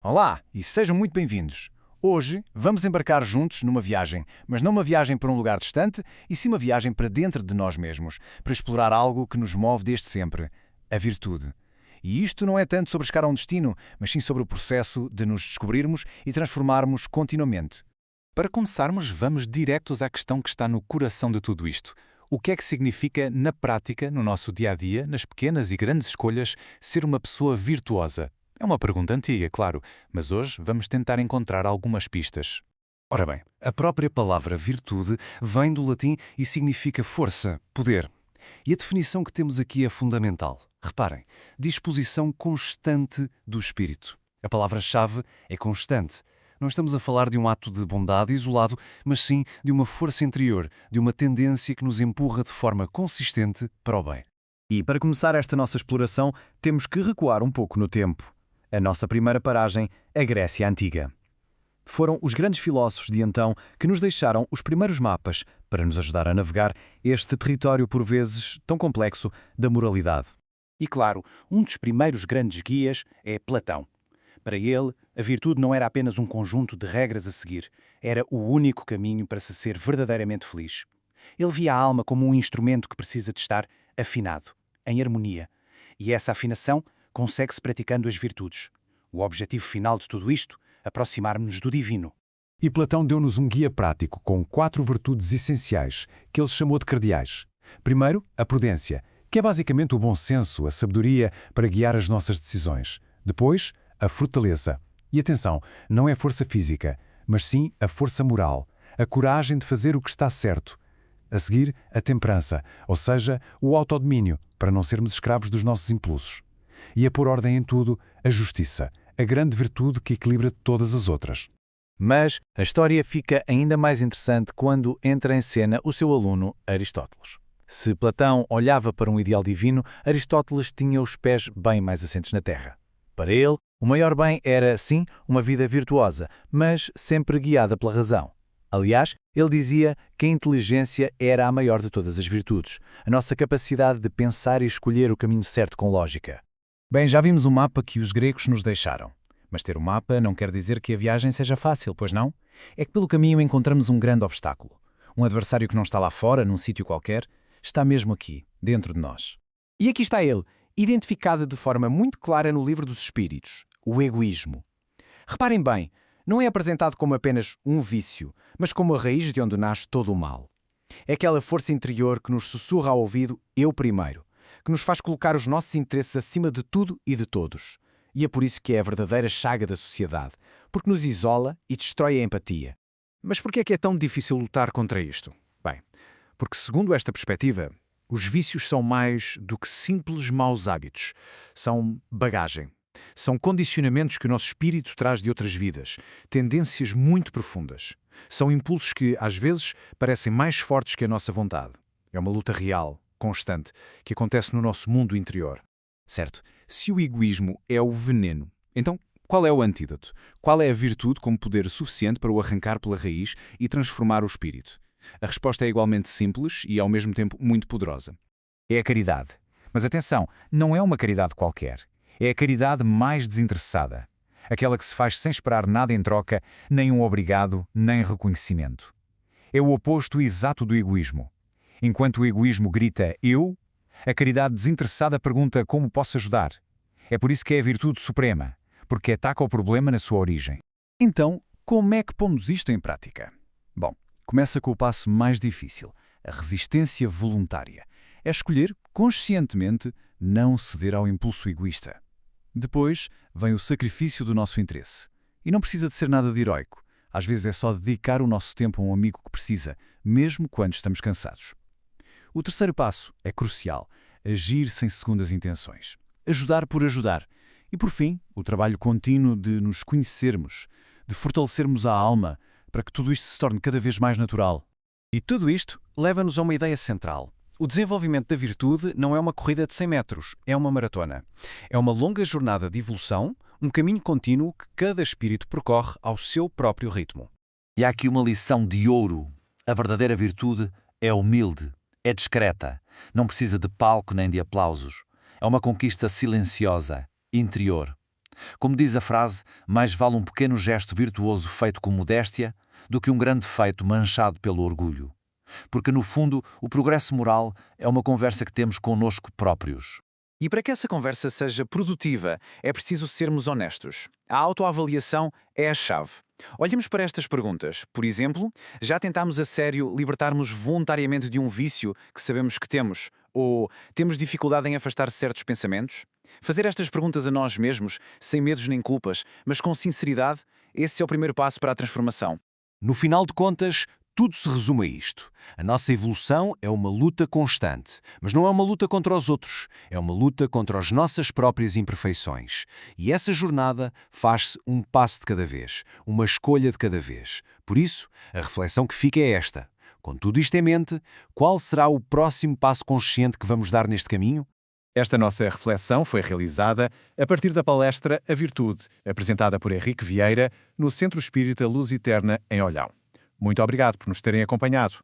Olá e sejam muito bem-vindos. Hoje vamos embarcar juntos numa viagem, mas não uma viagem para um lugar distante, e sim uma viagem para dentro de nós mesmos, para explorar algo que nos move desde sempre, a virtude. E isto não é tanto sobre chegar a um destino, mas sim sobre o processo de nos descobrirmos e transformarmos continuamente. Para começarmos, vamos diretos à questão que está no coração de tudo isto. O que é que significa, na prática, no nosso dia-a-dia, nas pequenas e grandes escolhas, ser uma pessoa virtuosa? É uma pergunta antiga, claro, mas hoje vamos tentar encontrar algumas pistas. Ora bem, a própria palavra virtude vem do latim e significa força, poder. E a definição que temos aqui é fundamental. Reparem, disposição constante do espírito. A palavra-chave é constante. Não estamos a falar de um ato de bondade isolado, mas sim de uma força interior, de uma tendência que nos empurra de forma consistente para o bem. E para começar esta nossa exploração, temos que recuar um pouco no tempo. A nossa primeira paragem, a Grécia Antiga. Foram os grandes filósofos de então que nos deixaram os primeiros mapas para nos ajudar a navegar este território por vezes tão complexo da moralidade. E claro, um dos primeiros grandes guias é Platão. Para ele, a virtude não era apenas um conjunto de regras a seguir, era o único caminho para se ser verdadeiramente feliz. Ele via a alma como um instrumento que precisa de estar afinado, em harmonia. E essa afinação consegue-se praticando as virtudes. O objetivo final de tudo isto, aproximar-nos do divino. E Platão deu-nos um guia prático com 4 virtudes essenciais, que ele chamou de cardeais. Primeiro, a prudência, que é basicamente o bom senso, a sabedoria para guiar as nossas decisões. Depois, a fortaleza. E atenção, não é força física, mas sim a força moral, a coragem de fazer o que está certo. A seguir, a temperança, ou seja, o autodomínio, para não sermos escravos dos nossos impulsos. E a pôr ordem em tudo, a justiça, a grande virtude que equilibra todas as outras. Mas a história fica ainda mais interessante quando entra em cena o seu aluno Aristóteles. Se Platão olhava para um ideal divino, Aristóteles tinha os pés bem mais assentes na terra. Para ele, o maior bem era, sim, uma vida virtuosa, mas sempre guiada pela razão. Aliás, ele dizia que a inteligência era a maior de todas as virtudes, a nossa capacidade de pensar e escolher o caminho certo com lógica. Bem, já vimos o mapa que os gregos nos deixaram. Mas ter o mapa não quer dizer que a viagem seja fácil, pois não? É que pelo caminho encontramos um grande obstáculo. Um adversário que não está lá fora, num sítio qualquer, está mesmo aqui, dentro de nós. E aqui está ele, identificado de forma muito clara no Livro dos Espíritos, o egoísmo. Reparem bem, não é apresentado como apenas um vício, mas como a raiz de onde nasce todo o mal. É aquela força interior que nos sussurra ao ouvido eu primeiro, que nos faz colocar os nossos interesses acima de tudo e de todos. E é por isso que é a verdadeira chaga da sociedade, porque nos isola e destrói a empatia. Mas por que é que é tão difícil lutar contra isto? Bem, porque segundo esta perspectiva, os vícios são mais do que simples maus hábitos. São bagagem. São condicionamentos que o nosso espírito traz de outras vidas, tendências muito profundas. São impulsos que, às vezes, parecem mais fortes que a nossa vontade. É uma luta real, constante, que acontece no nosso mundo interior. Certo, se o egoísmo é o veneno, então qual é o antídoto? Qual é a virtude com poder suficiente para o arrancar pela raiz e transformar o espírito? A resposta é igualmente simples e, ao mesmo tempo, muito poderosa. É a caridade. Mas atenção, não é uma caridade qualquer. É a caridade mais desinteressada. Aquela que se faz sem esperar nada em troca, nem um obrigado, nem reconhecimento. É o oposto exato do egoísmo. Enquanto o egoísmo grita eu, a caridade desinteressada pergunta como posso ajudar. É por isso que é a virtude suprema, porque ataca o problema na sua origem. Então, como é que pomos isto em prática? Bom, começa com o passo mais difícil, a resistência voluntária. É escolher, conscientemente, não ceder ao impulso egoísta. Depois, vem o sacrifício do nosso interesse. E não precisa de ser nada de heroico. Às vezes é só dedicar o nosso tempo a um amigo que precisa, mesmo quando estamos cansados. O terceiro passo é crucial, agir sem segundas intenções. Ajudar por ajudar. E por fim, o trabalho contínuo de nos conhecermos, de fortalecermos a alma, para que tudo isto se torne cada vez mais natural. E tudo isto leva-nos a uma ideia central. O desenvolvimento da virtude não é uma corrida de 100 metros, é uma maratona. É uma longa jornada de evolução, um caminho contínuo que cada espírito percorre ao seu próprio ritmo. E há aqui uma lição de ouro. A verdadeira virtude é humilde, é discreta, não precisa de palco nem de aplausos. É uma conquista silenciosa, interior. Como diz a frase, mais vale um pequeno gesto virtuoso feito com modéstia do que um grande feito manchado pelo orgulho. Porque, no fundo, o progresso moral é uma conversa que temos connosco próprios. E para que essa conversa seja produtiva, é preciso sermos honestos. A autoavaliação é a chave. Olhemos para estas perguntas. Por exemplo, já tentámos a sério libertar-nos voluntariamente de um vício que sabemos que temos? Ou temos dificuldade em afastar certos pensamentos? Fazer estas perguntas a nós mesmos, sem medos nem culpas, mas com sinceridade, esse é o primeiro passo para a transformação. No final de contas, tudo se resume a isto. A nossa evolução é uma luta constante, mas não é uma luta contra os outros, é uma luta contra as nossas próprias imperfeições. E essa jornada faz-se um passo de cada vez, uma escolha de cada vez. Por isso, a reflexão que fica é esta. Com tudo isto em mente, qual será o próximo passo consciente que vamos dar neste caminho? Esta nossa reflexão foi realizada a partir da palestra A Virtude, apresentada por Henrique Vieira no Centro Espírita Luz Eterna, em Olhão. Muito obrigado por nos terem acompanhado.